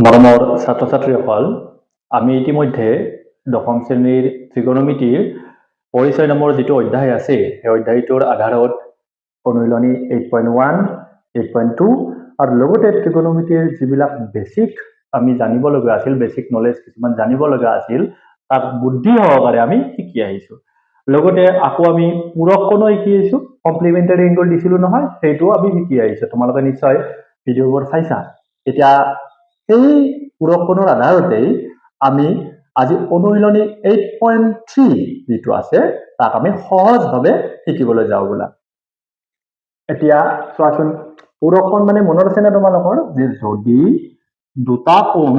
মৰমৰ ছাত্ৰ ছাত্ৰীসকল, আমি ইতিমধ্যে দশম শ্ৰেণীৰ ত্ৰিকোণমিতিৰ পৰিচয় নামৰ যিটো অধ্যায় আছে সেই অধ্যায়টোৰ আধাৰত অনুশীলনী 8.1, 8.2 আৰু লগতে ত্ৰিকোণমিতিৰ যিবিলাক বেছিক আমি জানিব লগা আছিল, বেছিক নলেজ কিছুমান জানিব লগা আছিল, তাক বুদ্ধি সহকাৰে আমি শিকি আহিছো। লগতে আকৌ আমি পূৰক কোণো শিকি আহিছো, কমপ্লিমেণ্টাৰী এংগল দিছিলো নহয়, সেইটোও আমি শিকি আহিছো। তোমালোকে নিশ্চয় ভিডিঅ'বোৰ চাইছা। এতিয়া এই পূৰক কোণৰ আধাৰতেই আমি আজি অনুশীলনী 8.3 যিটো আছে তাক আমি সহজভাৱে শিকিবলৈ যাওঁ বোলা। এতিয়া চোৱাচোন, পূৰক কোণ মানে মনত আছে না তোমালোকৰ, যে যদি দুটা কোণ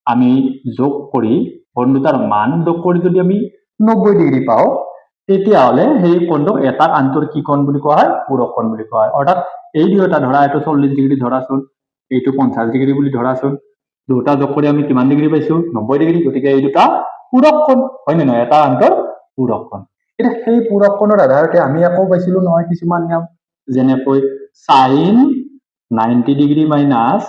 আমি যোগ কৰি কোণ দুটাৰ মান যোগ কৰি যদি আমি 90 ডিগ্ৰী পাওঁ, তেতিয়াহ'লে সেই কোণটোক এটাক আনটোৰ কি কোণ বুলি কোৱা হয়? পূৰক কোণ বুলি কোৱা হয়। অৰ্থাৎ এই দুয়োটা ধৰা, এইটো 40 ডিগ্ৰী ধৰাচোন, এইটো 50 ডিগ্ৰী বুলি ধৰাচোন, দুটা যোগ কৰি আমি কিমান ডিগ্ৰী পাইছো? 90 ডিগ্ৰী। গতিকে এই দুটা পূৰক কোণ, হয় নে নহয়? এটা আনটোৰ পূৰক কোণ। এতিয়া সেই পূৰক কোণৰ আধাৰতে আমি আকৌ পাইছিলো নহয় কিছুমান নিয়ম, যেনেকৈ sin 90 ডিগ্ৰী মাইনাছ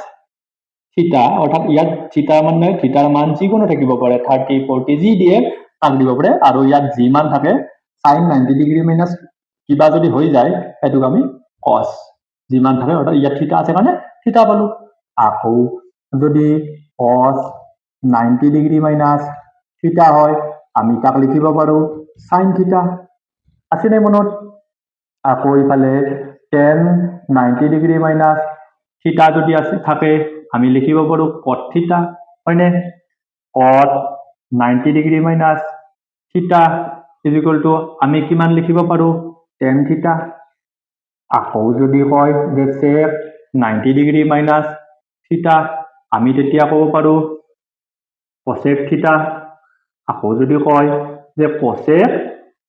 থিটা, অৰ্থাৎ ইয়াত থিটা মানে থিটাৰ মান যিকোনো থাকিব পাৰে, 30, 40 যি দিয়ে তাক দিব পাৰে, আৰু ইয়াত যি মান থাকে sin 90 ডিগ্ৰী মাইনাছ কিবা যদি হৈ যায় সেইটোক আমি cos যিমান থাকে, অৰ্থাৎ ইয়াত থিটা আছে কাৰণে থিটা পালো। আকৌ যদি cos 90 ডিগ্ৰী মাইনাছ থিটা হয়, আমি তাক লিখিব পাৰো sin থিটা। আছে নে মনত? আকৌ ইফালে tan 90 ডিগ্ৰী মাইনাছ থিটা যদি আছে থাকে, আমি লিখিব পাৰো cot থিটা, হয়নে? cot 90 ডিগ্ৰী মাইনাছ থিটা ইজ ইকুৱেল টু আমি কিমান লিখিব পাৰো? tan থিটা। আকৌ যদি কয় যে sec 90 ডিগ্ৰী মাইনাছ থিটা, আমি তেতিয়া ক'ব পাৰো cosec থিটা। আকৌ যদি কয় যে cosec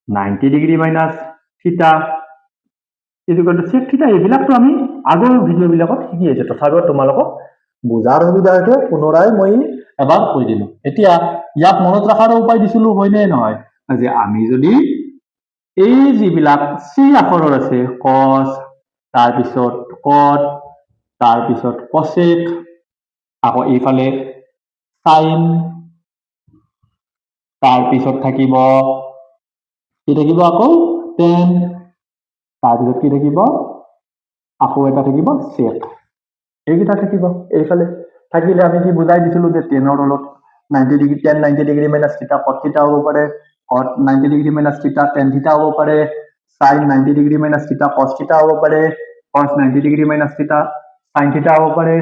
90 ডিগ্ৰী মাইনাছ থিটা ইজ ইকুৱেল টু sec থিটা, এইবিলাকতো আমি আগৰ ভিডিঅ'বিলাকত শিকি আহিছো, তথাপিও তোমালোকক বুজাৰ সুবিধাৰ্থে পুনৰাই মই এবাৰ কৈ দিলো। এতিয়া ইয়াক মনত ৰখাৰ উপায় দিছিলো, হয়নে নহয়? যে আমি যদি এই যিবিলাক চি আখৰৰ আছে, cos, তাৰপিছত cot, তাৰপিছত cosec, আকৌ এইফালে sin, তাৰপিছত থাকিব কি থাকিব? আকৌ tan, তাৰপিছত কি থাকিব? আকৌ এটা থাকিব sec, এইকেইটা থাকিব। এইফালে থাকিলে আমি কি বুজাই দিছিলো যে টেনৰ তলত 90 ডিগ্ৰী, tan 90 ডিগ্ৰী মাইনাছ থিটা cot থিটা হ'ব পাৰে, cot 90 ডিগ্ৰী মাইনাছ থিটা tan থিটা হ'ব পাৰে, sin 90 ডিগ্ৰী মাইনাছ থিটা cos থিটা হ'ব পাৰে, cos 90 ডিগ্ৰী মাইনাছ থিটা sin থিটা হ'ব পাৰে,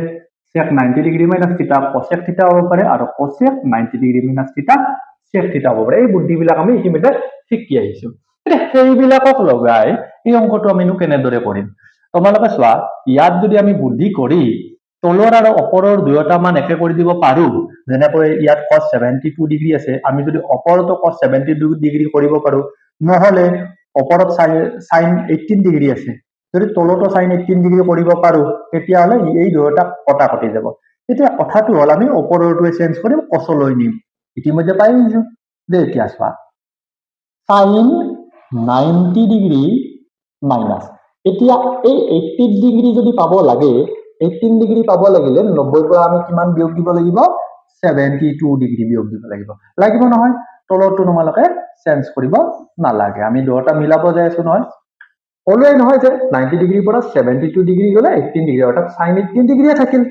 sec 90 ডিগ্ৰী মাইনাছ থিটা cosec থিটা হ'ব পাৰে, আৰু cosec 90 ডিগ্ৰী মাইনাছ থিটা sec থিটা হ'ব পাৰে। এই বুদ্ধিবিলাক আমি ইতিমধ্যে শিকি আহিছো। এতিয়া সেইবিলাকক লগাই এই অংকটো আমিনো কেনেদৰে কৰিম? তোমালোকে চোৱা, ইয়াত যদি আমি বুদ্ধি কৰি তলৰ আৰু ওপৰৰ দুয়োটা মান একে কৰি দিব পাৰো, যেনেকৈ ইয়াত cos 72 ডিগ্ৰী আছে, আমি যদি ওপৰতো cos 72 ডিগ্ৰী কৰিব পাৰো, নহলে ওপৰত sin 18 ডিগ্ৰী আছে, যদি তলতো sin 18 ডিগ্ৰী কৰিব পাৰো, তেতিয়াহ'লে এই দুয়োটা কটাকটি যাব। এতিয়া কথাটো হ'ল আমি ওপৰৰটোৱে চেঞ্জ কৰিম, cosলৈ নিম। ইতিমধ্যে পাই আহিছো যে এতিয়া চোৱা, sin 90 ডিগ্ৰী মাইনাছ, এতিয়া এই 18 ডিগ্ৰী যদি পাব লাগে, 18 ডিগ্ৰী পাব লাগিলে 90 পৰা আমি কিমান বিয়োগ দিব লাগিব? 72 ডিগ্ৰী বিয়োগ দিব লাগিব। লাগিব নহয়? তলৰটো তোমালোকে চেঞ্জ কৰিব নালাগে, আমি দুয়োটা মিলাব যাই আছো নহয়। ক'লোৱেই নহয় যে 90 ডিগ্ৰীৰ পৰা 72 ডিগ্ৰী গ'লে 18 ডিগ্ৰী, অৰ্থাৎ sin 18 ডিগ্ৰীয়ে থাকিল।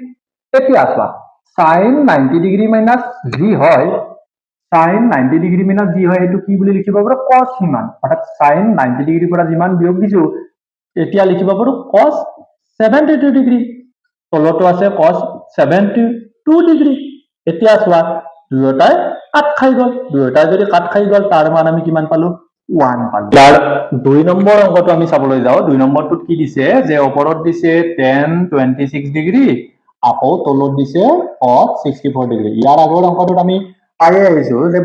এতিয়া চোৱা, sin 90 ডিগ্ৰী মাইনাছ যি হয়, sin 90 ডিগ্ৰী মাইনাছ যি হয় সেইটো কি বুলি লিখিব পাৰো? cos সিমান, অৰ্থাৎ sin 90 ডিগ্ৰীৰ পৰা যিমান বিয়োগ দিছো এতিয়া লিখিব পাৰো cos 72 ডিগ্ৰী। তলতো আছে cos 72 ডিগ্ৰী। এতিয়া চোৱা, দুয়োটাই কাট খাই গ'ল, দুয়োটাই যদি কাট খাই গ'ল তাৰ মান আমি কিমান পালো? 1 পালো। তাৰ 2 নম্বৰ অংকটো আমি চাবলৈ যাওঁ। 2 নম্বৰটোত কি দিছে? যে ওপৰত দিছে tan 26 ডিগ্ৰী, আকৌ তলত দিছে cos 64 ডিগ্ৰী। ইয়াৰ আগৰ অংকটোত আমি পাই আহিছো যে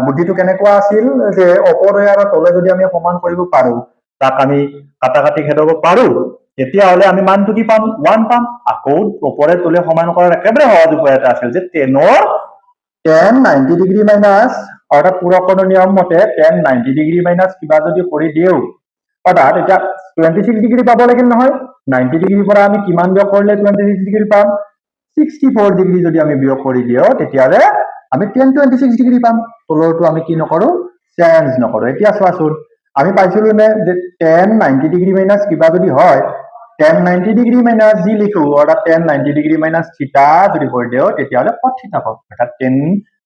বুদ্ধিটো কেনেকুৱা আছিল, যে ওপৰে আৰু তলে যদি আমি সমান কৰিব পাৰো, তাক আমি কাটাকাটি খেদাব পাৰো, তেতিয়াহ'লে আমি মানটো কি পাম? 1 পাম। আকৌ ওপৰে তলে সমান কৰাৰ একেবাৰে সহজ উপায় এটা আছিল, যে tan 90 ডিগ্ৰী মাইনাছ, অৰ্থাৎ পূৰক কোণৰ নিয়ম মতে tan 90 ডিগ্ৰী মাইনাছ কিবা যদি কৰি দিও, অৰ্থাৎ এতিয়া 26 ডিগ্ৰী পাব লাগিল নহয়, 90 ডিগ্ৰীৰ পৰা আমি কিমান বিয়োগ কৰিলে 26 ডিগ্ৰী পাম? 64 ডিগ্ৰী যদি আমি বিয়োগ কৰি দিও তেতিয়ালে আমি tan 26 ডিগ্ৰী পাম তলৰটো আমি কি নকৰো চেঞ্জ নকৰো এতিয়া চোৱাচোন আমি পাইছিলো নে যে tan 90 ডিগ্ৰী মাইনাস কিবা যদি হয় tan 90 ডিগ্ৰী মাইনাস যি লিখো অৰ্থাৎ tan 90 ডিগ্ৰী মাইনাস থিটা যদি কৰি দিও তেতিয়ালে cos থিটা পাম অৰ্থাৎ tan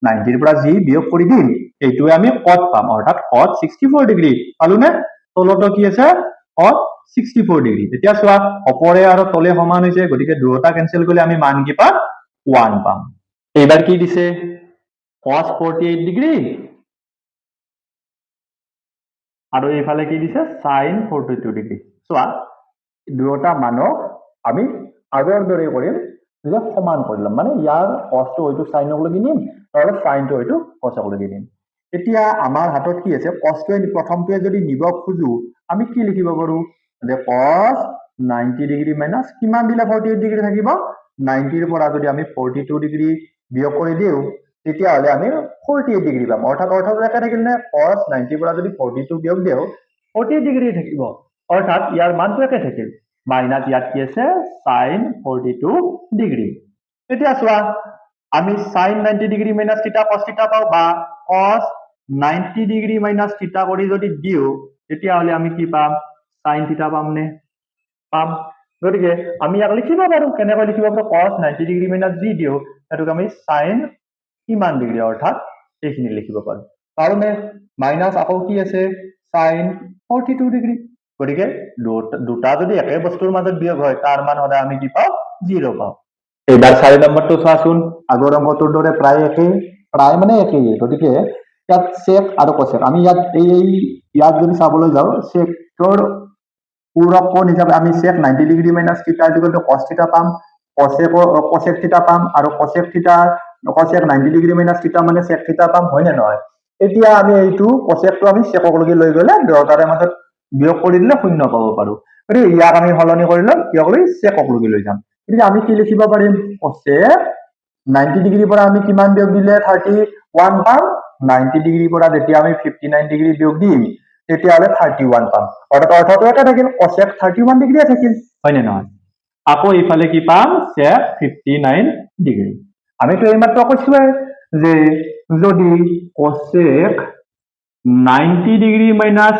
90 ৰ পৰা যি বিয়োগ কৰি দিম এইটোৱে আমি cos পাম অৰ্থাৎ cos 64 ডিগ্ৰী পালো নে তলৰটো কি আছে cos 64 ডিগ্ৰী তেতিয়া চোৱা ওপৰে আৰু তলে সমান হৈছে গতিকে দুটা কেনসেল কৰিলে আমি মান কি পাম 1 পাম এইবাৰ কি দিছে cos 48 ডিগ্ৰী আৰু এইফালে কি দিছে sin 42 ডিগ্ৰী চোৱা দুটা মানক আমি আগৰ দৰে কৰিম যে সমান কৰিলাম মানে ইয়াৰ cosটো হয়তো sinক লাগি নিম আৰু sinটো হয়তো cosক লাগি নিম এতিয়া আমাৰ হাতত কি আছে cosটোৱে প্ৰথমটোৱে যদি নিব খুজো আমি কি লিখিব পাৰো যে cos 90 ডিগ্ৰী মাইনাস কিমান দিলে 48 ডিগ্ৰী থাকিব 90 ৰ পৰা যদি আমি 42 ডিগ্ৰী বিয়োগ কৰি দিও তেতিয়া হলে আমি 48 ডিগ্ৰী পাম অৰ্থাৎ একে থাকিল নে cos 90 ৰ পৰা যদি 42 বিয়োগ দিও 48 ডিগ্ৰী থাকিব অৰ্থাৎ ইয়াৰ মানটো একে থাকিল মাইনাস ইয়াত কি আছে sin 42 ডিগ্ৰী এতিয়া চোৱা আমি sin 90 ডিগ্ৰী মাইনাস থিটা cos থিটা পাও বা cos 90 ডিগ্ৰী মাইনাস থিটা কৰি যদি দিও তেতিয়া হলে আমি কি পাম sin থিটা পাম নে পাম গতিকে আমি ইয়াক লিখিব পাৰো কেনেকৈ লিখিব পাৰো cos 90 ডিগ্ৰী মাইনাস যি দিও এটোক আমি sin কিমান ডিগ্ৰী অৰ্থাৎ এইখিনি লিখিব পাৰো কাৰণে মাইনাস আকৌ কি আছে sin 42 ডিগ্ৰী গতিকে দুটা যদি একে বস্তুৰ মাজত বিয়োগ হয় তাৰ মান হলে আমি কি পাও 0 পাও এইবাৰ 4 নম্বৰটো চোৱাচোন আগৰ অংকটোৰ দৰে প্ৰায় একেই প্ৰায় মানে একেই গতিকে ইয়াত sec আৰু cosec আমি ইয়াত যদি চাবলৈ যাও secৰ পূৰক কোণ হিচাপে আমি sec 90 ডিগ্ৰী মাইনাস থিটা cos থিটা পাম cosec থিটা পাম আৰু cosec 90 ডিগ্ৰী মাইনাস থিটা মানে sec থিটা পাম হয় নে নহয় এতিয়া আমি এইটো cosecটো আমি secক লগি লৈ গলে দুটাৰে মাজত বিয়োগ কৰি দিলে শূন্য পাব পাৰো গতিকে ইয়াক আমি হলনি কৰি লম কিয়ক লৈ secক লগি লৈ যাম গতিকে আমি কি লিখিব পাৰিম cosec 90 ডিগ্ৰীৰ পৰা আমি কিমান বিয়োগ দিলে 31 পাম 90 ডিগ্ৰীৰ পৰা যেতিয়া আমি 59 ডিগ্ৰী বিয়োগ দিম তেতিয়াহলে 31 পাম অৰ্থাৎ অৰ্থটো এটা থাকিল cosec 31 ডিগ্ৰী থাকিল হয় নে নহয় আকৌ ইফালে কি পাম sec 59 ডিগ্ৰী আমিতো এইমাত্ৰ কৈছোৱে যে যদি cosec 90 ডিগ্ৰী মাইনাস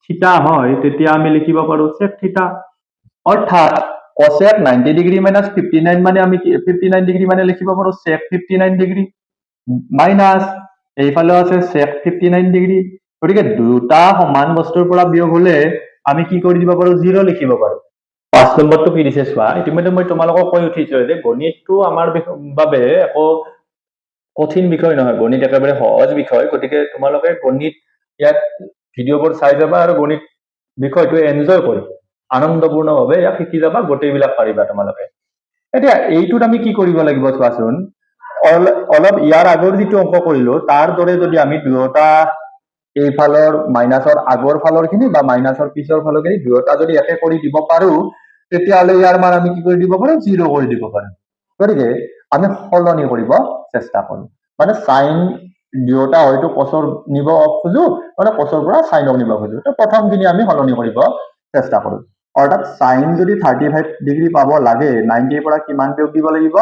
থিটা হয় তেতিয়া আমি লিখিব পাৰো sec থিটা অৰ্থাৎ cosec 90 ডিগ্ৰী মাইনাস 59 মানে আমি 59 ডিগ্ৰী মানে লিখিব পাৰো sec 59 ডিগ্ৰী মাইনাস এইফালে আছে sec 59 ডিগ্ৰী গতিকে দুটা সমান বস্তুৰ পৰা বিয়োগ হলে আমি কি কৰি দিব পাৰো 0 লিখিব পাৰো 5 নম্বৰটো কি দিছে চোৱা ইতিমধ্যে মই তোমালোকক কৈ উঠিছো যে গণিতটো আমাৰ বাবে একো কঠিন বিষয় নহয় গণিত একেবাৰে সহজ বিষয় গতিকে তোমালোকে গণিত ইয়াত ভিডিঅ'বোৰ চাই যাবা আৰু গণিত বিষয়টো এনজয় কৰি আনন্দপূৰ্ণভাৱে ইয়াক শিকি যাবা গোটেইবিলাক পাৰিবা তোমালোকে এতিয়া এইটোত আমি কি কৰিব লাগিব চোৱাচোন অলপ ইয়াৰ আগৰ যিটো অংক কৰিলো তাৰ দৰে যদি আমি দুয়োটা এইফালৰ মাইনাসৰ আগৰ ফালৰ খিনি বা মাইনাসৰ পিছৰ ফালৰ খিনি দুয়োটা যদি একে কৰি দিব পাৰো তেতিয়াহলে ইয়াৰ মান আমি কি কৰি দিব পাৰো 0 কৰি দিব পাৰো গতিকে আমি সলনি কৰিব চেষ্টা কৰো মানে sin দুয়োটা হয়তো cosৰ নিব খুজো মানে cosৰ পৰা sinক নিব খুজো তো প্ৰথমখিনি আমি সলনি কৰিব চেষ্টা কৰো অৰ্থাৎ sin যদি 35 ডিগ্ৰী পাব লাগে 90 ৰ পৰা কিমান বিয়োগ দিব লাগিব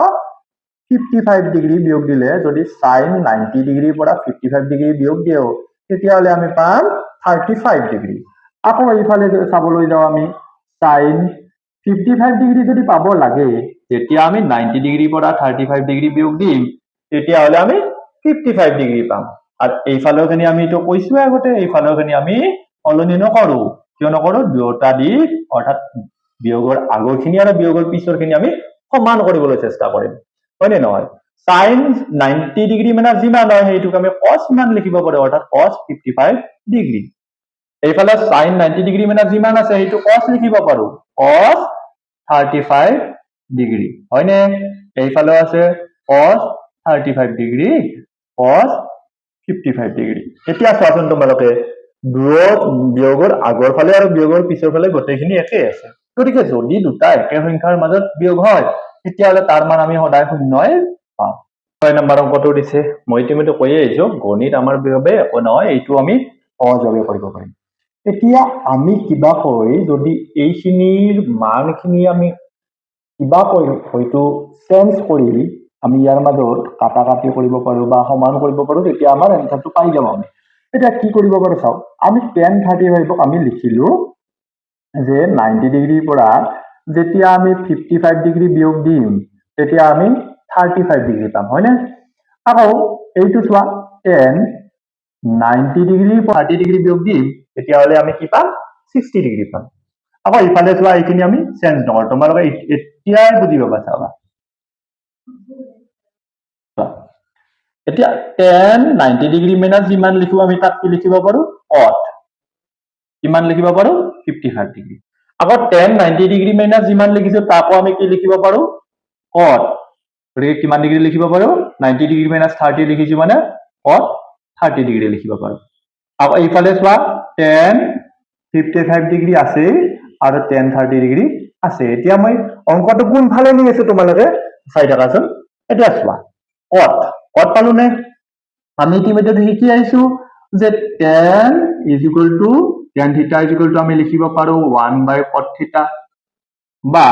55 ডিগ্ৰী বিয়োগ দিলে যদি sin 90 ডিগ্ৰীৰ পৰা 55 ডিগ্ৰী বিয়োগ দিও তেতিয়াহলে আমি পাম 35 ডিগ্ৰী আকৌ এইফালে চাবলৈ যাও আমি sin 55 ডিগ্ৰী যদি পাব লাগে তেতিয়া আমি 90 ডিগ্ৰীৰ পৰা 35 ডিগ্ৰী বিয়োগ দিম তেতিয়াহলে আমি 55 ডিগ্ৰী পাম আৰু এইফালৰখিনি আমি তো কৈছোৱে আগতে এইফালৰখিনি আমি সলনি নকৰো কিয় নকৰো দুটা দিক অৰ্থাৎ বিয়োগৰ আগৰখিনি আৰু বিয়োগৰ পিছৰখিনি আমি সমান কৰিবলৈ চেষ্টা কৰিম হয় নে নহয় sin 90 ডিগ্ৰী মানে যিমান হয় সেইটোক আমি cos মান লিখিব পাৰো অৰ্থাৎ cos 55 ডিগ্ৰী এইফালে sin 90 ডিগ্ৰী মানে যিমান আছে সেইটো cos লিখিব পাৰো cos 35 ডিগ্ৰী হয়নে এইফালে আছে cos 35 ডিগ্ৰী cos 55 ডিগ্ৰী এতিয়া চোৱাচোন তোমালোকে বিয়োগৰ আগৰ ফালে আৰু বিয়োগৰ পিছৰ ফালে গোটেইখিনি একে আছে গতিকে যদি দুটা একে সংখ্যাৰ মাজত বিয়োগ হয় তেতিয়াহলে তাৰ মান আমি সদায় শূন্যই পাম 6 নম্বৰ অংকটো দিছে মই ইতিমধ্যে কৈয়ে আহিছো গণিত আমাৰ বাবে একো নহয় এইটো আমি সহজভাৱে কৰিব পাৰিম এতিয়া আমি কিবা কৈ যদি এইখিনিৰ মানখিনি আমি কিবা হয়তো চেঞ্জ কৰি আমি ইয়াৰ মাজত কাটা কাটি কৰিব পাৰো বা সমান কৰিব পাৰো, তেতিয়া আমাৰ এনসাৰটো পাই যাম আমি। এতিয়া কি কৰিব পাৰো চাওক, আমি tan 35ক আমি লিখিলো যে 90 ডিগ্ৰীৰ পৰা যেতিয়া আমি 55 ডিগ্ৰী বিয়োগ দিম তেতিয়া আমি 35 ডিগ্ৰী পাম, হয়নে? আকৌ এইটো চোৱা, tan 90 ডিগ্ৰী 30 ডিগ্ৰী বিয়োগ দিম তেতিয়াহ'লে আমি কি পাম? 60 ডিগ্ৰী পাম। আকৌ ইফালে চোৱা, এইখিনি আমি চেঞ্জ নকৰো, তোমালোকে এতিয়াই বুজি পাবা। চাবা এতিয়া tan 90 ডিগ্ৰী মাইনাছ যিমান লিখো আমি তাত কি লিখিব পাৰো? cot কিমান লিখিব পাৰো? 55 ডিগ্ৰী। আকৌ tan 90 ডিগ্ৰী মাইনাছ যিমান লিখিছো তাকো আমি কি লিখিব পাৰো? cot কিমান ডিগ্ৰী লিখিব পাৰো? 90 ডিগ্ৰী মাইনাছ 30 লিখিছো মানে cot 30 ডিগ্ৰী লিখিব পাৰো। আকৌ এইফালে চোৱা, tan 55 ডিগ্ৰী আছে আৰু tan 30 ডিগ্ৰী আছে। এতিয়া মই অংকটো কোনফালে নি আছো তোমালোকে চাই থাকাচোন। এতিয়া চোৱা, cot পালো নে? আমি ইতিমধ্যে শিকি আহিছো যে tan is equal to tan theta is equal to আমি লিখিব পাৰো 1/cot theta বা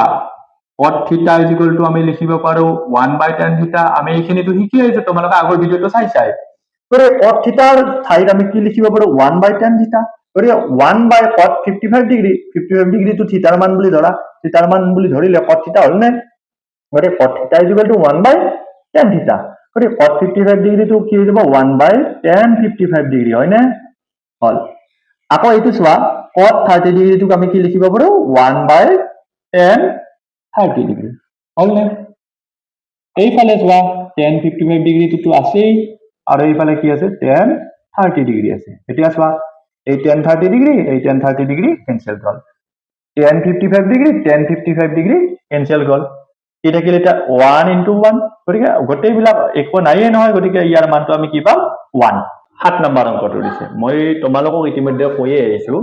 cot theta is equal to আমি লিখিব পাৰো 1/tan theta। আমি এইখিনিতো শিকি আহিছো, তোমালোকে আগৰ ভিডিঅটো চাইছাই। গতিকে cot theta ৰ ঠাইত আমি কি লিখিব পাৰো? 1/tan theta। গতিকে 1/cot 55 ডিগ্ৰী, 55 ডিগ্ৰীটো থিটাৰ মান বুলি ধৰা, থিটাৰ মান বুলি ধৰিলে cot theta হ'ল নে? গতিকে cot theta is equal to 1/tan theta। গতিকে cot 55 ডিগ্ৰীটো কি হৈ যাব? 1/tan 55 ডিগ্ৰী, হয়নে? হল। আকৌ এইটো চোৱা, cot 30 ডিগ্ৰীটোক আমি কি লিখিব পাৰো? 1/tan 30 degree, হলনে? এইফালে চোৱা, tan 55 ডিগ্ৰীটো আছেই আৰু এইফালে কি আছে? tan 30 ডিগ্ৰী আছে। এতিয়া চোৱা, এই tan 30 ডিগ্ৰী, এই tan 30 ডিগ্ৰী কেনসেল হ'ল। tan 55 degree, tan 55 degree cancel হ'ল। কি থাকিল এটা 1 into 1, গতিকে গোটেইবিলাক একো নাইয়ে নহয়, গতিকে ইয়াৰ মানটো আমি কি পাম? 1। 7 নম্বৰ অংকটো দিছে। মই তোমালোকক ইতিমধ্যে কৈয়ে আহিছো,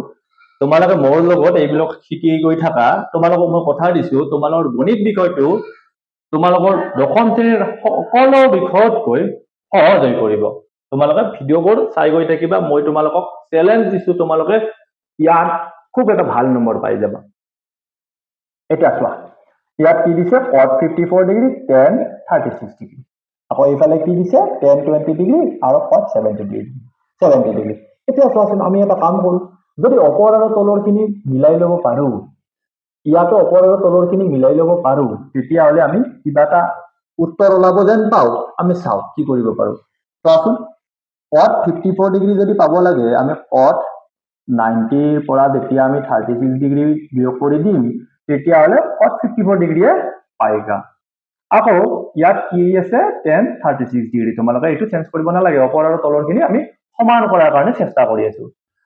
তোমালোকে মোৰ লগত এইবিলাক শিকি গৈ থাকা। তোমালোকক মই কথা দিছো, তোমালোকৰ গণিত বিষয়টো তোমালোকৰ দশম শ্ৰেণীৰ সকলো বিষয়তকৈ সহজ হৈ পৰিব। তোমালোকে ভিডিঅ'বোৰ চাই গৈ থাকিবা। মই তোমালোকক চেলেঞ্জ দিছো, তোমালোকে ইয়াত খুব এটা ভাল নম্বৰ পাই যাবা। এটা চোৱা, ইয়াত কি দিছে? cot 54 degree, tan 36 degree. আকৌ এইফালে কি দিছে? tan 20 ডিগ্ৰী আৰু cot 70 ডিগ্ৰী। এতিয়া চোৱাচোন, আমি এটা কাম কৰো, যদি ওপৰ আৰু তলৰ খিনি মিলাই লব পাৰো, ইয়াতো ওপৰ আৰু তলৰ খিনি মিলাই লব পাৰো, তেতিয়াহ'লে আমি কিবা এটা উত্তৰ ওলাব যেন পাও। আমি চাও কি কৰিব পাৰো। চোৱাচোন, cot 54 ডিগ্ৰী যদি পাব লাগে, আমি cot 90 ৰ পৰা যেতিয়া আমি 36 ডিগ্ৰী বিয়োগ কৰি দিম তেতিয়াহ'লে cot 54 ডিগ্ৰীয়ে পাইগা। আকৌ ইয়াত কি আছে? tan 36 degree. তোমালোকে এইটো চেঞ্জ কৰিব নালাগে, ওপৰ আৰু তলৰ খিনি আমি সমান কৰাৰ কাৰণে চেষ্টা কৰি আছো।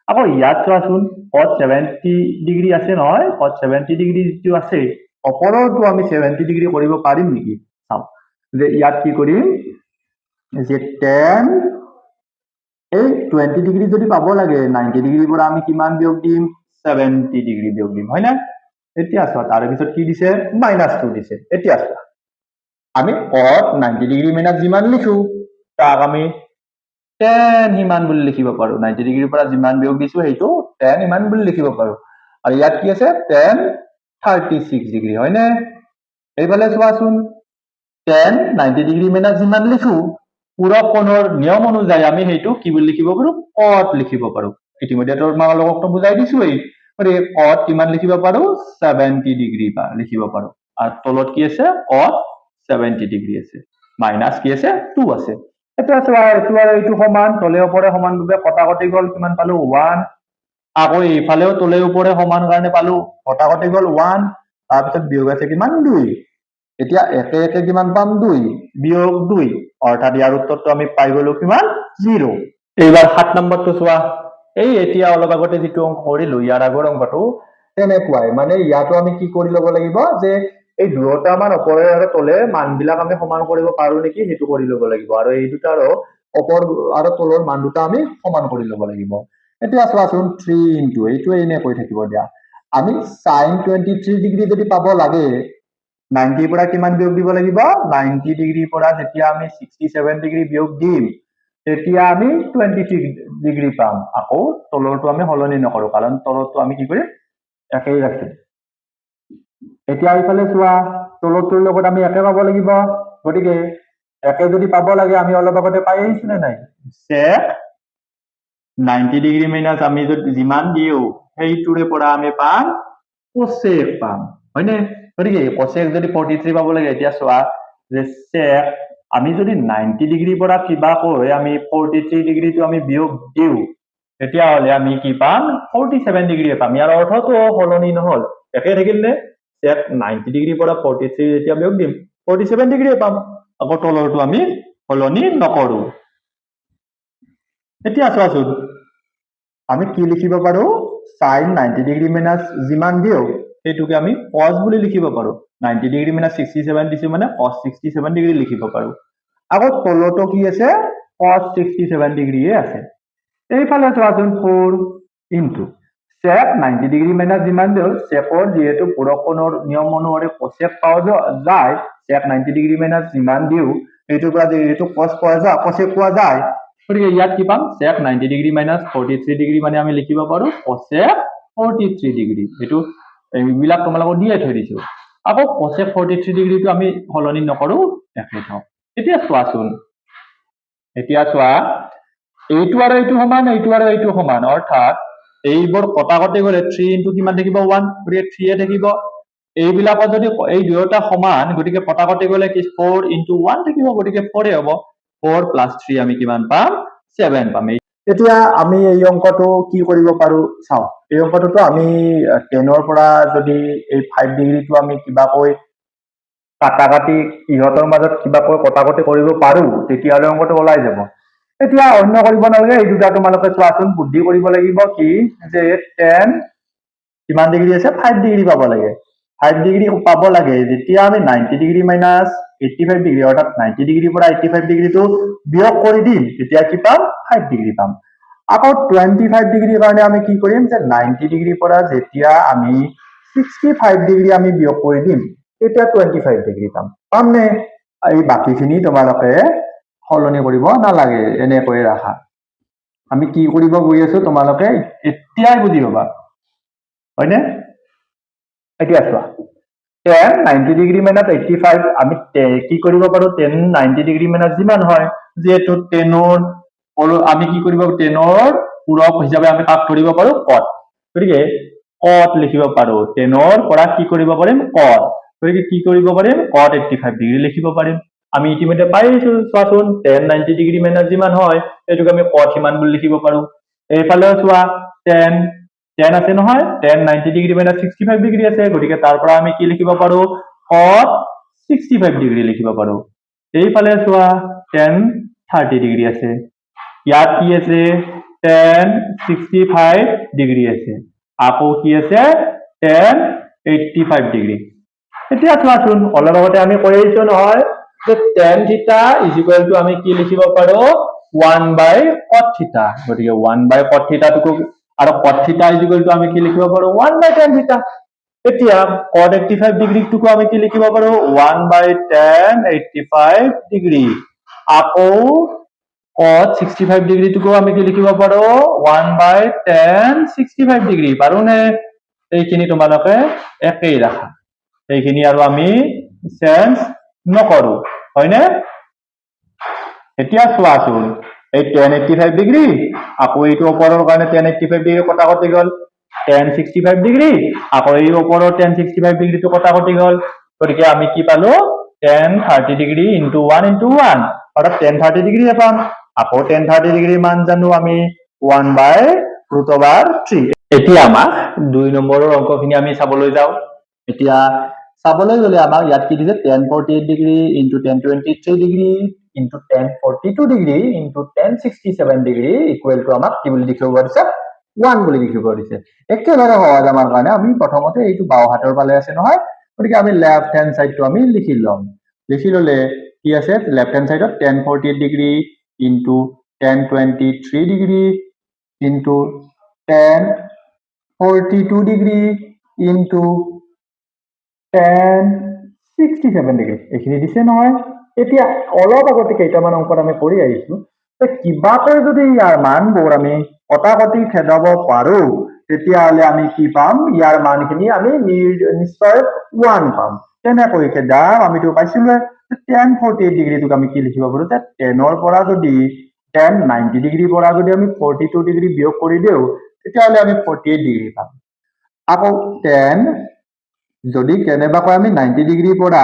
আকৌ ইয়াত চোৱাচোন, cot 70 ডিগ্ৰী আছে নহয়, cot 70 ডিগ্ৰী যিটো আছে, ওপৰৰটো আমি 70 ডিগ্ৰী কৰিব পাৰিম নেকি? চাও যে ইয়াত কি কৰিম, যে tan এই 20 ডিগ্ৰী যদি পাব লাগে 90 ডিগ্ৰীৰ পৰা আমি কিমান বিয়োগ দিম? 70 ডিগ্ৰী বিয়োগ দিম, হয় না? এতিয়া চোৱা, তাৰ পিছত কি দিছে? -2 দিছে। এতিয়া চোৱা, আমি cot 90 ডিগ্ৰী মাইনাছ যিমান লিখো তাক আমি tan ইমান বুলি লিখিব পাৰো। 90 ডিগ্ৰীৰ পৰা যিমান বিয়োগ দিছো সেইটো tan ইমান বুলি লিখিব পাৰো। আৰু ইয়াত কি আছে? tan 36 ডিগ্ৰী, হয়নে? এইফালে চোৱাচোন, tan 90 ডিগ্ৰী মাইনাছ যিমান লিখো পূৰক কোণৰ নিয়ম অনুযায়ী আমি সেইটো কি বুলি লিখিব পাৰো? cot লিখিব পাৰো। ইতিমধ্যে তোমালোকক বুজাই দিছোৱেই। গতিকে cot কিমান লিখিব পাৰো? 70 ডিগ্ৰী লিখিব পাৰো। আৰু তলত কি আছে? cot 70 ডিগ্ৰী আছে, মাইনাছ কি আছে? 2 আছে। এতিয়া চোৱা, এইটো আৰু এইটো সমান, তলে ওপৰে সমানভাৱে কটাকটি গ'ল। কিমান পালো? 1। আকৌ এইফালেও তলে ওপৰে সমান কাৰণে পালো, কটাকটি গ'ল 1। তাৰপিছত বিয়োগ আছে কিমান? 2। এতিয়া একে একে কিমান পাম? 2 বিয়োগ 2, অৰ্থাৎ ইয়াৰ উত্তৰটো আমি পাই গলো কিমান? 0। এইবাৰ 7 নম্বৰটো চোৱা। এই এতিয়া অলপ আগতে যিটো অংক কৰিলো, ইয়াৰ আগৰ অংকটো তেনেকুৱাই, মানে ইয়াতো আমি কি কৰি ল'ব লাগিব যে এই দুয়োটা মান ওপৰে আৰু তলে মানবিলাক আমি সমান কৰিব পাৰো নেকি সেইটো কৰি ল'ব লাগিব, আৰু এই দুটাৰো ওপৰ আৰু তলৰ মান দুটা আমি সমান কৰি ল'ব লাগিব। এতিয়া চোৱাচোন, 3 into এইটো এনে কৈ থাকিব দিয়া। আমি sin 23 ডিগ্ৰী যদি পাব লাগে 90 পৰা কিমান বিয়োগ দিব লাগিব? 90 ডিগ্ৰীৰ পৰা যেতিয়া আমি 67 ডিগ্ৰী বিয়োগ দিম তেতিয়া আমি 23 ডিগ্ৰী পাম। আকৌ তলৰটো আমি সলনি নকৰো, কাৰণ তলৰটো আমি কি কৰিম? একেই ৰাখিম। এতিয়া এইফালে চোৱা, তলৰটোৰ লগত আমি একে পাব লাগিব গতিকে একে যদি পাব লাগে আমি অলপ আগতে পাই আহিছো নে নাই sec 90 ডিগ্ৰী মাইনাছ আমি যদি যিমান দিও সেইটোৰে পৰা আমি পাম cosec পাম হয়নে গতিকে cosec যদি 43 পাব লাগে এতিয়া চোৱা যে sec আমি যদি 90 ডিগ্ৰী পৰা কিবা কৈ আমি 43 ডিগ্ৰীটো আমি বিয়োগ দিও তেতিয়া হলে আমি কি পাম 47 ডিগ্ৰী পাম ইয়াৰ অৰ্থটো সলনি নহল একে থাকিল নে sec 90 ডিগ্ৰী পৰা 43 যেতিয়া বিয়োগ দিম 47 ডিগ্ৰী পাম আকৌ তলৰটো আমি সলনি নকৰো এতিয়া চোৱাচোন আমি কি লিখিব পাৰো sin 90 ডিগ্ৰী মাইনাছ যিমান দিও সেইটোকে আমি cos বুলি লিখিব পাৰো 90 ডিগ্ৰী মাইনাছ 67 দিছো মানে cos 67 ডিগ্ৰী লিখিব পাৰো আকৌ তলটো কি আছে cos 67 ডিগ্ৰীয়ে আছে এইফালে চোৱাচোন 4 ইনটু sec 90 ডিগ্ৰী মাইনাছ যিমান দিও secৰ যেহেতু পুৰকোণৰ নিয়ম অনুসৰি cosec পাওয়া যায় sec 90 ডিগ্ৰী মাইনাছ যিমান দিও এইটোৰ পৰা যেহেতু cos পোৱা যায় cosec পোৱা যায় গতিকে ইয়াত কি পাম sec 90 ডিগ্ৰী মাইনাছ 43 ডিগ্ৰী মানে আমি লিখিব পাৰো cosec 43 ডিগ্ৰী এটো এইবিলাক তোমালোকক দিয়ে থৈ দিছো আকৌ cosec 43 ডিগ্ৰীটো আমি সলনি নকৰো একে থাও এতিয়া চোৱাচোন এতিয়া চোৱা এইটো আৰু এইটো সমান অৰ্থাৎ এইবোৰ কটাকটি গলে 3 ইনটু কিমান থাকিব 1 গতিকে 3 এ থাকিব এইবিলাকৰ যদি এই দুয়োটা সমান গতিকে কটাকটি গলে কি 4 ইনটু 1 থাকিব গতিকে 4 এ হ'ব 4 plus 3 আমি কিমান পাম 7 পাম এতিয়া আমি এই অঙ্কটো কি কৰিব পাৰো চাও এই অঙ্কটো আমি 10 ৰ পৰা যদি এই 5 ডিগ্ৰীটো আমি কিবা কৈ কাটাকাটি ইহতৰ মাজত কিবা কৈ কটাকটি কৰিব পাৰো তেতিয়া হলে অঙ্কটো ওলাই যাব এতিয়া অন্য কৰিব নালাগে এই দুটা তোমালোকে চোৱাচোন বুদ্ধি কৰিব লাগিব কি যে 10 কিমান ডিগ্ৰী আছে 5 ডিগ্ৰী পাব লাগে 5 ডিগ্ৰী পাব লাগে যেতিয়া আমি 90 ডিগ্ৰী মাইনাছ 85 ডিগ্ৰী অৰ্থাৎ 90 ডিগ্ৰী পৰা 85 ডিগ্ৰীটো বিয়োগ কৰি দিম তেতিয়া কি পাম 5 ডিগ্ৰী পাম আকৌ 25 ডিগ্ৰীৰ কাৰণে আমি কি কৰিম যে 90 ডিগ্ৰী পৰা যেতিয়া আমি 65 ডিগ্ৰী আমি বিয়োগ কৰি দিম তেতিয়া 25 ডিগ্ৰী পাম পামনে এই বাকিখিনি তোমালোকে সলনি কৰিব নালাগে এনেকৈ ৰাখা আমি কি কৰিব গৈ আছো তোমালোকে এতিয়াই বুজি পাবা হয়নে এতিয়া চোৱা 10 90 ডিগ্ৰী মাইনাছ 85 আমি কি কৰিব পাৰো 10 90 ডিগ্ৰী মাইনাছ যিমান হয় যেহেতু 10 আমি কি কৰিব 10 ৰ পূৰক হিচাপে আমি কাক ধৰিব পাৰো cot গতিকে cot লিখিব পাৰো 10 ৰ পৰা কি কৰিব পাৰিম cot গতিকে কি কৰিব পাৰিম cot 85 ডিগ্ৰী লিখিব পাৰিম আমি ইতিমধ্যে পাইছো চোৱাচোন 10 90 ডিগ্ৰী মাইনাছ যিমান হয় এটোক আমি cot সিমান বুলি লিখিব পাৰো এইফালে চোৱা 10 আছে নহয় 10 90 ডিগ্ৰী মাইনাছ 65 ডিগ্ৰী আছে গতিকে তাৰ পৰা আমি কি লিখিব পাৰো cot 65 ডিগ্ৰী লিখিব পাৰো এইফালে চোৱা 10 30 ডিগ্ৰী আছে ইয়াত কি আছে 10 65 ডিগ্ৰী আছে আকৌ কি আছে 10 85 ডিগ্ৰী এতিয়া চোৱাচোন অলপ আগতে আমি কৈ আহিছো নহয় যে tan থিটা = আমি কি লিখিব পাৰো 1/cot থিটা গতিকে 1/cot থিটাটো আৰু cot থিটা = আমি কি লিখিব পাৰো 1/tan থিটা এতিয়া cot 85 ডিগ্ৰীটোক আমি কি লিখিব পাৰো 1/tan 85 ডিগ্ৰী আকৌ cot 65 ডিগ্ৰীটোক আমি কি লিখিব পাৰো 1/tan 65 ডিগ্ৰী পাৰোনে এইখিনি তোমালোকে একেই ৰাখা এইখিনি আৰু আমি চেঞ্জ নকৰো হয়নে এতিয়া চোৱাচোন এই tan 85 ডিগ্ৰী আকৌ এইটো ওপৰৰ কাৰণে tan 85 ডিগ্ৰী কটাকটি গল tan 65 ডিগ্ৰী আকৌ এই ওপৰৰ tan 65 ডিগ্ৰীটো কটাকটি গল গতিকে আমি কি পালো tan 30 ডিগ্ৰী * 1 * 1 অৰ্থাৎ tan 30 ডিগ্ৰী পাম আকৌ tan 30 ডিগ্ৰী মান জানো আমি 1/√3 এতিয়া আমাক 2 নম্বৰৰ অঙ্কখিনি আমি চাবলৈ যাও এতিয়া চাবলৈ গলে আমাক ইয়াত কি দিছে tan 48 degree * tan 23 degree * tan 42 degree * tan 67 degree = আমাক কি বুলি লিখিব পাৰিছে 1 বুলি লিখিব পাৰিছে একেবাৰে সহজ আমাৰ কাৰণে আমি প্ৰথমতে এইটো বাও হাতৰ ফালে আছে নহয় গতিকে আমি লেফট হ্যান্ড সাইডটো আমি লিখি লম লিখি ললে কি আছে লেফট হ্যান্ড সাইডত tan 48 degree * tan 23 degree tan 42 degree tan 67 degree এইখিনি দিছে নহয় এতিয়া অলপ আগতে কেইটামান অংকত আমি কৰি আহিছো কিবাকৈ যদি ইয়াৰ মানবোৰ আমি কটাকটি খেদাব পাৰো তেতিয়া হলে আমি কি পাম ইয়াৰ মানখিনি আমি নিশ্চয় 1 পাম কেনেকৈ দাম আমিতো পাইছিলো tan 48 ডিগ্ৰীটোক আমি কি লিখিব পাৰো যে টেনৰ পৰা যদি tan 90 ডিগ্ৰীৰ পৰা যদি আমি 42 ডিগ্ৰী বিয়োগ কৰি দিওঁ তেতিয়াহ'লে আমি 48 ডিগ্ৰী পাম আকৌ tan যদি কেনেবাকৈ আমি 90 ডিগ্ৰীৰ পৰা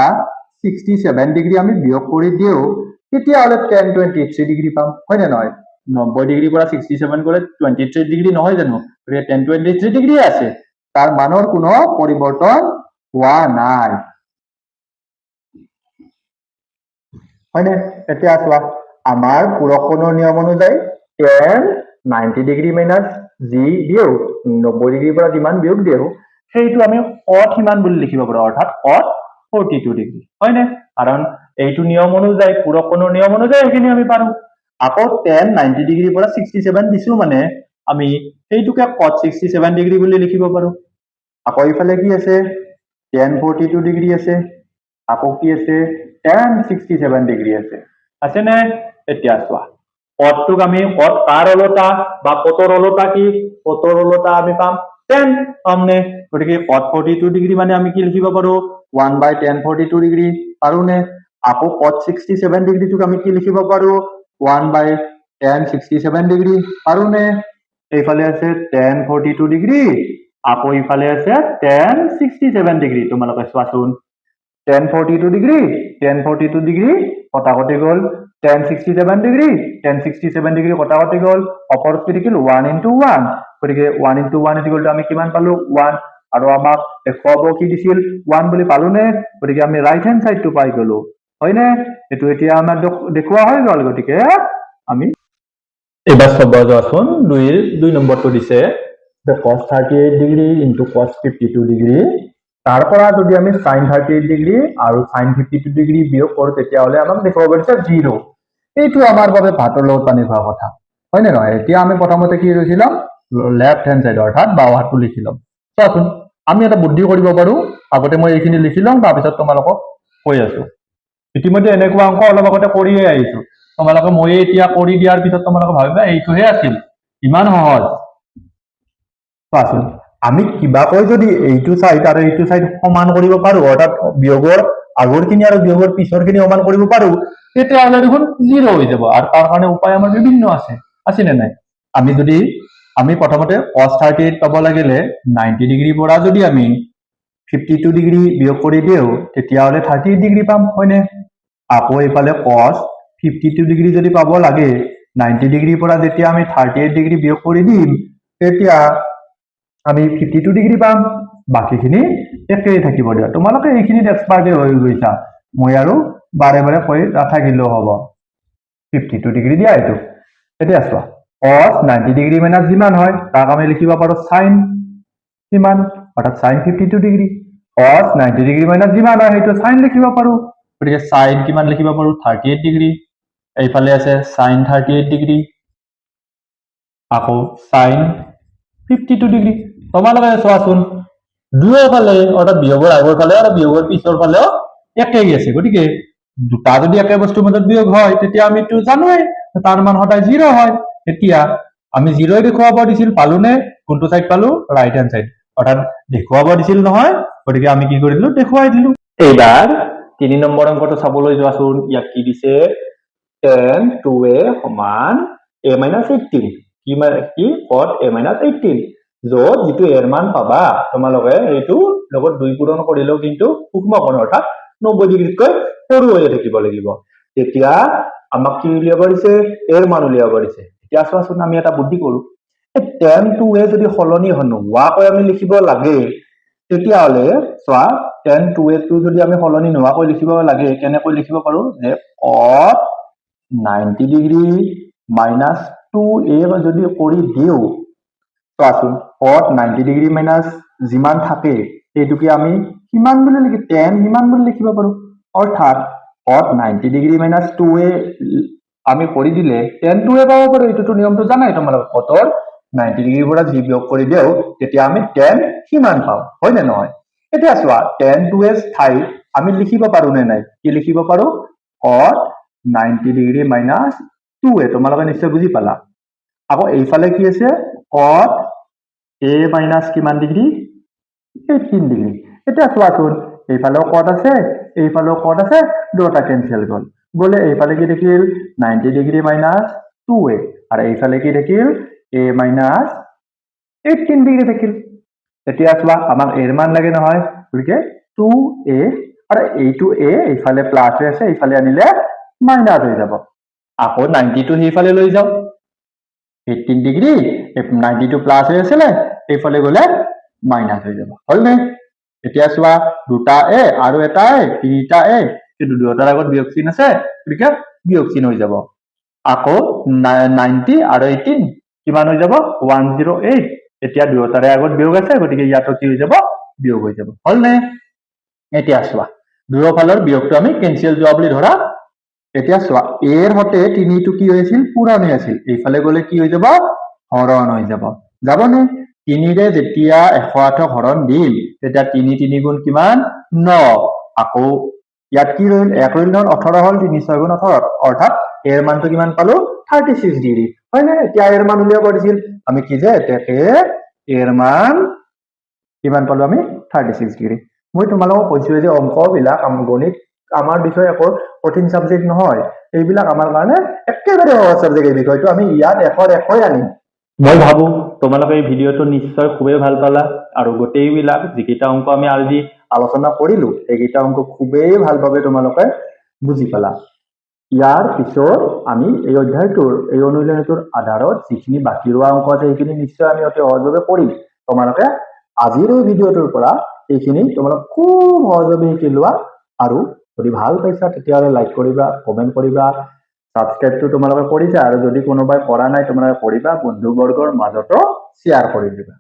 67 ডিগ্ৰী আমি বিয়োগ কৰি দিওঁ তেতিয়াহ'লে tan 23 ডিগ্ৰী পাম হয় নে নহয় 90 ডিগ্ৰীৰ পৰা 67 গ'লে 23 ডিগ্ৰী নহয় জানো গতিকে tan 23 ডিগ্ৰী আছে তাৰ মানৰ কোনো পৰিৱৰ্তন হোৱা নাই হয়নে এতিয়া চোৱা আমাৰ পূৰক কোণৰ নিয়ম অনুযায়ী tan 90 ডিগ্ৰী মাইনাছ যি দিও 90 ডিগ্ৰীৰ পৰা যিমান বিয়োগ দিও সেইটো আমি cot সিমান বুলি লিখিব পাৰো অৰ্থাৎ cot 42 ডিগ্ৰী হয়নে কাৰণ এইটো নিয়ম অনুযায়ী পূৰক কোণৰ নিয়ম অনুযায়ী এইখিনি আমি পাৰো আকৌ tan 90 ডিগ্ৰীৰ পৰা 67 দিছো মানে আমি সেইটোকে cot 67 ডিগ্ৰী বুলি লিখিব পাৰো আকৌ ইফালে কি আছে tan 42 ডিগ্ৰী আছে আকৌ কি আছে tan 67 ডিগ্ৰী আছে নে এতিয়া চোৱা cotটোক আমি cot কাৰ অলতা বা cotৰ অলতা কি cotৰ অলতা আমি পাম tan পামনে গতিকে cot 42 ডিগ্ৰী মানে আমি কি লিখিব পাৰো 1/tan 42 ডিগ্ৰী পাৰোনে আকৌ cot 67 ডিগ্ৰীটোক আমি কি লিখিব পাৰো 1/tan 67 ডিগ্ৰী পাৰোনে এইফালে আছে tan 42 ডিগ্ৰী আকৌ ইফালে আছে tan 67 ডিগ্ৰী তোমালোকে চোৱাচোন tan 42 ডিগ্ৰী কটাকটি গ'ল tan 67 ডিগ্ৰী tan 67 ডিগ্ৰী কটাকটি গ'ল অপৰত কি থাকিল 1 into 1 গতিকে 1 into 1 ইকুৱেল টু আমি কিমান পালো 1 আৰু আমাক দেখুৱাব কি দিছিল 1 বুলি পালোনে গতিকে আমি ৰাইট হেণ্ড সাইডটো পাই গলো হয়নে এটো এতিয়া আমাৰ দেখুৱা হৈ গ'ল গতিকে আমি এবাৰ চাব যাওঁচোন 2 নম্বৰটো দিছে cos 38 degree into cos 52 degree তাৰ পৰা যদি আমি sin 38 ডিগ্ৰী আৰু sin 52 ডিগ্ৰী বিয়োগ কৰো তেতিয়াহ'লে আমাক দেখুৱাব দিছে 0 এইটো আমাৰ বাবে ভাতৰ লগত পানী খোৱা কথা হয় নে নহয় এতিয়া আমি প্ৰথমতে কি লৈছিলাম লেফট হেণ্ড সাইড অৰ্থাৎ বাও হাতটো লিখিলাম চোৱাচোন আমি এটা বুদ্ধি কৰিব পাৰো আগতে মই এইখিনি লিখিলাম তাৰপিছত তোমালোকক কৈ আছো ইতিমধ্যে এনেকুৱা অংক অলপ আগতে কৰিয়ে আহিছো তোমালোকে মই এতিয়া কৰি দিয়াৰ পিছত তোমালোকে ভাবিবা এইটোহে আছিল ইমান সহজ চোৱাচোন আমি কিবাকৈ যদি এইটো সাইড আৰু এইটো সাইড সমান কৰিব পাৰো অৰ্থাৎ বিয়োগৰ আগৰখিনি আৰু বিয়োগৰ পিছৰখিনি সমান কৰিব পাৰো তেতিয়াহ'লে দেখোন 0 হৈ যাব আৰু তাৰ কাৰণে উপায় আমাৰ বিভিন্ন আছে নে নাই আমি প্ৰথমতে cos 38 পাব লাগিলে 90 ডিগ্ৰীৰ পৰা যদি আমি 52 ডিগ্ৰী বিয়োগ কৰি দিও তেতিয়াহ'লে 38 ডিগ্ৰী পাম হয়নে আকৌ ইফালে cos 52 ডিগ্ৰী যদি পাব লাগে 90 ডিগ্ৰীৰ পৰা যেতিয়া আমি 38 ডিগ্ৰী বিয়োগ কৰি দিম তেতিয়া আমি 52 ডিগ্ৰী পাম বাকিখিনি একেই থাকিব দিয়া তোমালোকে এইখিনিত এক্সপাৰ্ট হৈ গৈছা মই আৰু বাৰে বাৰে কৈ নাথাকিলেও হ'ব 52 ডিগ্ৰী দিয়া এইটো এতিয়া চোৱা cos 90 ডিগ্ৰী মাইনাছ যিমান হয় তাক আমি লিখিব পাৰো sin কিমান অৰ্থাৎ sin 52 degree cos 90 degree minus যিমান হয় সেইটো sin লিখিব পাৰো গতিকে sin কিমান লিখিব পাৰো 38 ডিগ্ৰী এইফালে আছে sin 38 ডিগ্ৰী আকৌ sin 52 ডিগ্ৰী তোমালোকে চোৱাচোন দুয়োফালে অৰ্থাৎ বিয়োগৰ আগৰ ফালে আৰু বিয়োগৰ পিছৰ ফালেও একেই আছে গতিকে দুটা যদি একে বস্তুৰ মাজত বিয়োগ হয় তেতিয়া আমিতো জানোৱেই তাৰ মান সদায় 0 হয় এতিয়া আমি 0 দেখুৱাব দিছিল পালোনে কোনটো সাইড পালো ৰাইট হেণ্ড সাইড অৰ্থাৎ দেখুৱাব দিছিল নহয় গতিকে আমি কি কৰিলো দেখুৱাই দিলো এইবাৰ 3 নম্বৰ অংকটো চাবলৈ যোৱাচোন ইয়াক কি দিছে tan 2a সমান a minus 18 কি cot a minus 18 য'ত যিটো এৰ মান পাবা তোমালোকে এইটো লগত 2 পূৰণ কৰিলেও কিন্তু সূক্ষ্ম কোণ অৰ্থাৎ 90 ডিগ্ৰীতকৈ সৰু হৈ থাকিব লাগিব তেতিয়া আমাক কি উলিয়াব দিছে এৰ মান উলিয়াব দিছে এতিয়া চোৱাচোন আমি এটা বুদ্ধি কৰো tan 2a যদি সলনি নোহোৱাকৈ আমি লিখিব লাগে তেতিয়াহ'লে চোৱা tan 2a টো যদি আমি সলনি নোহোৱাকৈ লিখিব লাগে কেনেকৈ লিখিব পাৰো যে cot 90 ডিগ্ৰী minus 2a যদি কৰি দিও চোৱাচোন cot 90 ডিগ্ৰী মাইনাছ যিমান থাকে সেইটোকে আমি কিমান বুলি লিখি tan কিমান বুলি লিখিব পাৰো অৰ্থাৎ cot 90 ডিগ্ৰী মাইনাছ 2a আমি কৰি দিলে tan 2a পাব পাৰো এইটো নিয়মটো জানাই তোমালোকে cotৰ 90 ডিগ্ৰীৰ পৰা যি বিয়োগ কৰি দিও তেতিয়া আমি tan কিমান পাওঁ হয় নে নহয় এতিয়া চোৱা tan 2a ঠাইত আমি লিখিব পাৰো নে নাই কি লিখিব পাৰো cot 90 ডিগ্ৰী মাইনাছ 2a তোমালোকে নিশ্চয় বুজি পালা আকৌ এইফালে কি আছে cot a minus কিমান ডিগ্ৰী 18 ডিগ্ৰী এতিয়া চোৱাচোন এইফালেও কট আছে এইফালেও কট আছে দুটা কেনসেল গ'লে এইফালে কি থাকিল 90 ডিগ্ৰী মাইনাছ 2a আৰু এইফালে কি থাকিল a মাইনাছ 18 ডিগ্ৰী থাকিল এতিয়া চোৱা আমাক এৰ মান লাগে নহয় গতিকে 2a আৰু এইটো a এইফালে প্লাছ হৈ আছে এইফালে আনিলে মাইনাছ হৈ যাব আকৌ 90 টো সেইফালে লৈ যাও 18 ডিগ্ৰী 90 টো প্লাছ হৈ আছিলে এইফালে গ'লে মাইনাছ হৈ যাব হলনে এতিয়া চোৱা দুটা a আৰু এটা a তিনিটা a কিন্তু দুটাৰ আগত বিয়োগ চিন আছে গতিকে বিয়োগ চিন হৈ যাব আকৌ 90 আৰু 18 কিমান হৈ যাব 108 এতিয়া দুটাৰে আগত বিয়োগ আছে গতিকে ইয়াতো কি হৈ যাব বিয়োগ হৈ যাব হলনে এতিয়া চোৱা দুয়োফালৰ বিয়োগটো আমি কেনসেল যোৱা বুলি ধৰা এতিয়া চোৱা এৰ হতে 3 টো কি হৈছিল পূৰণ হৈ আছিল এইফালে গ'লে কি হৈ যাব হৰণ হৈ যাব যাবনে 3 ৰে যেতিয়া 108 হৰণ দিল তেতিয়া 3 3 গুণ কিমান 9 আকৌ ইয়াত কি ৰহিল 1 ৰহিল 18 হল 3 6 গুণ 18 অৰ্থাৎ এৰ মানটো কিমান পালো 36 ডিগ্ৰী হয় না এতিয়া এৰ মান উলিয়াব দিছিল আমি কি যে এটাকে এৰ মান কিমান পালো আমি 36 ডিগ্ৰী মই তোমালোকক কৈছো যে অংক বিলাক গণিত আমাৰ বিষয় একো কঠিন সাবজেক্ট নহয় এইবিলাক আমাৰ কাৰণে একেবাৰে সহজ সাবজেক্ট এই বিষয়টো আমি ইয়াত এশই আনিম মই ভাবো তোমালোকে এই ভিডিঅটো নিশ্চয় খুবেই ভাল পালা আৰু গোটেইবিলাক যিকেইটা অংক আমি আজি আলোচনা কৰিলো এইকেইটা অংক খুবেই ভালভাৱে তোমালোকে বুজি পালা ইয়াৰ পিছত আমি এই অধ্যায়টোৰ এই অনুশীলনীটোৰ আধাৰত যিখিনি বাকি ৰোৱা অংক আছে সেইখিনি নিশ্চয় আমি অতি সহজভাৱে কৰিম তোমালোকে আজিৰ এই ভিডিঅটোৰ পৰা এইখিনি তোমালোক খুব সহজভাৱে শিকি লোৱা আৰু যদি ভাল পাইছা তেতিয়াহ'লে লাইক কৰিবা কমেন্ট কৰিবা সাবস্ক্ৰাইবটো তোমালোকে কৰিছা আৰু যদি কোনোবাই কৰা নাই তোমালোকে কৰিবা বন্ধু বৰ্গৰ মাজতো শ্বেয়াৰ কৰি দিবা